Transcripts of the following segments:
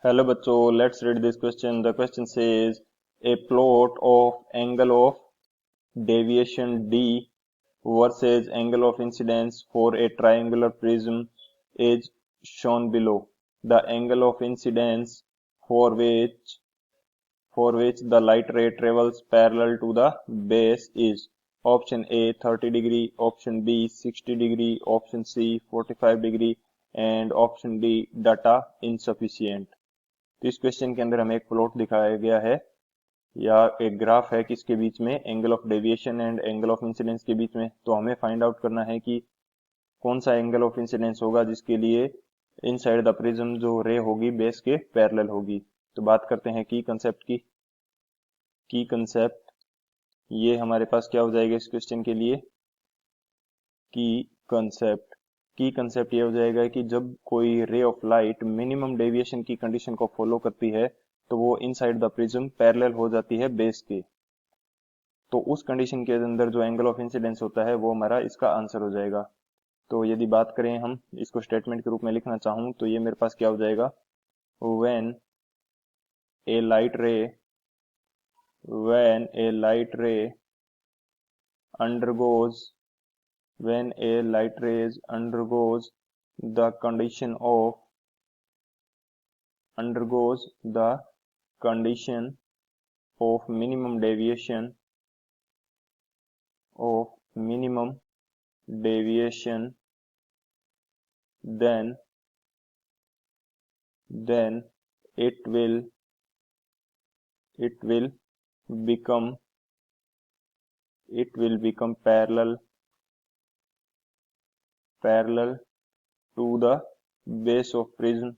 Hello बच्चों, let's read this question. The question says A plot of angle of deviation d versus angle of incidence for a triangular prism is shown below. The angle of incidence for which the light ray travels parallel to the base is option A 30 degree, option B 60 degree, option C 45 degree and option D data insufficient. तो इस question के अंदर हमें एक plot दिखाया गया है या एक ग्राफ है किसके बीच में, angle of deviation and angle of incidence के बीच में। तो हमें फाइंड आउट करना है कि कौन सा एंगल ऑफ इंसिडेंस होगा जिसके लिए इनसाइड द प्रिज्म जो रे होगी बेस के पैरेलल होगी। तो बात करते हैं की कंसेप्ट की। की कंसेप्ट ये हमारे पास क्या हो जाएगा इस क्वेश्चन के लिए। की कंसेप्ट ये हो जाएगा कि जब कोई ray of light minimum deviation की कंडीशन को फॉलो करती है तो वो इनसाइड द प्रिज्म पैरेलल हो जाती है बेस के। तो उस कंडीशन के अंदर जो एंगल ऑफ इंसिडेंस होता है वो हमारा इसका आंसर हो जाएगा। तो यदि बात करें हम इसको स्टेटमेंट के रूप में लिखना चाहूं तो ये मेरे पास क्या हो जाएगा, व्हेन ए लाइट रे undergoes when a light rays undergoes the condition of minimum deviation then it will become parallel to the base of prism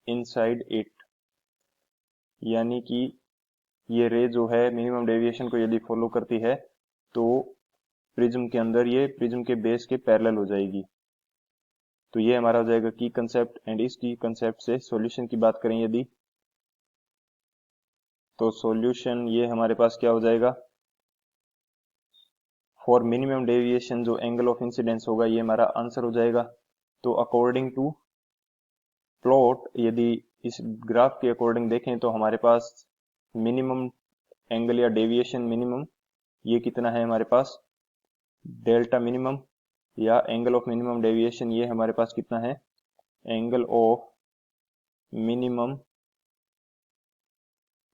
inside it। यानी कि ये रे जो है मिनिमम डेविएशन को यदि फॉलो करती है तो प्रिज्म के अंदर ये प्रिज्म के बेस के पैरेलल हो जाएगी। तो ये हमारा हो जाएगा की कंसेप्ट। एंड इस की कंसेप्ट से सॉल्यूशन की बात करें यदि, तो सॉल्यूशन ये हमारे पास क्या हो जाएगा, फॉर मिनिमम डेविएशन जो एंगल ऑफ इंसिडेंस होगा ये हमारा आंसर हो जाएगा। तो अकॉर्डिंग टू प्लॉट यदि इस ग्राफ के अकॉर्डिंग देखें तो हमारे पास मिनिमम एंगल या डेविएशन मिनिमम ये कितना है हमारे पास, डेल्टा मिनिमम या एंगल ऑफ मिनिमम डेविएशन ये हमारे पास कितना है, एंगल ऑफ मिनिमम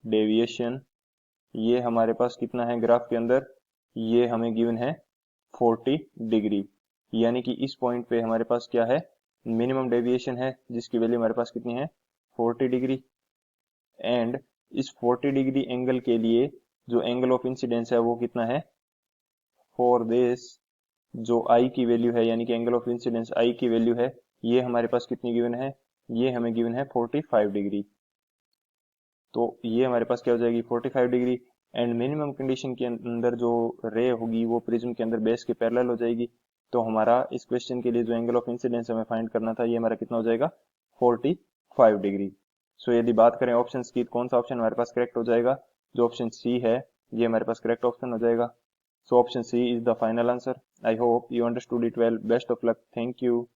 डेविएशन ये हमारे पास कितना है ग्राफ के अंदर, ये हमें गिवन है 40 डिग्री। यानी कि इस पॉइंट पे हमारे पास क्या है, मिनिमम डेविएशन है जिसकी वैल्यू हमारे पास कितनी है 40 डिग्री। एंड इस 40 डिग्री एंगल के लिए जो एंगल ऑफ इंसिडेंस है वो कितना है, फॉर दिस जो आई की वैल्यू है यानी कि एंगल ऑफ इंसिडेंस आई की वैल्यू है ये हमारे पास कितनी गिवन है, ये हमें गिवन है 45 डिग्री। तो ये हमारे पास क्या हो जाएगी 45 डिग्री। एंड मिनिमम कंडीशन के अंदर जो रे होगी वो प्रिज्म के अंदर बेस के पैरेलल हो जाएगी। तो हमारा इस क्वेश्चन के लिए जो एंगल ऑफ इंसिडेंस हमें फाइंड करना था ये हमारा कितना हो जाएगा 45 डिग्री। सो यदि बात करें ऑप्शंस की, कौन सा ऑप्शन हमारे पास करेक्ट हो जाएगा, जो ऑप्शन सी है ये हमारे पास करेक्ट ऑप्शन हो जाएगा। So option C is the final answer. I hope you understood it well. Best of luck. Thank you.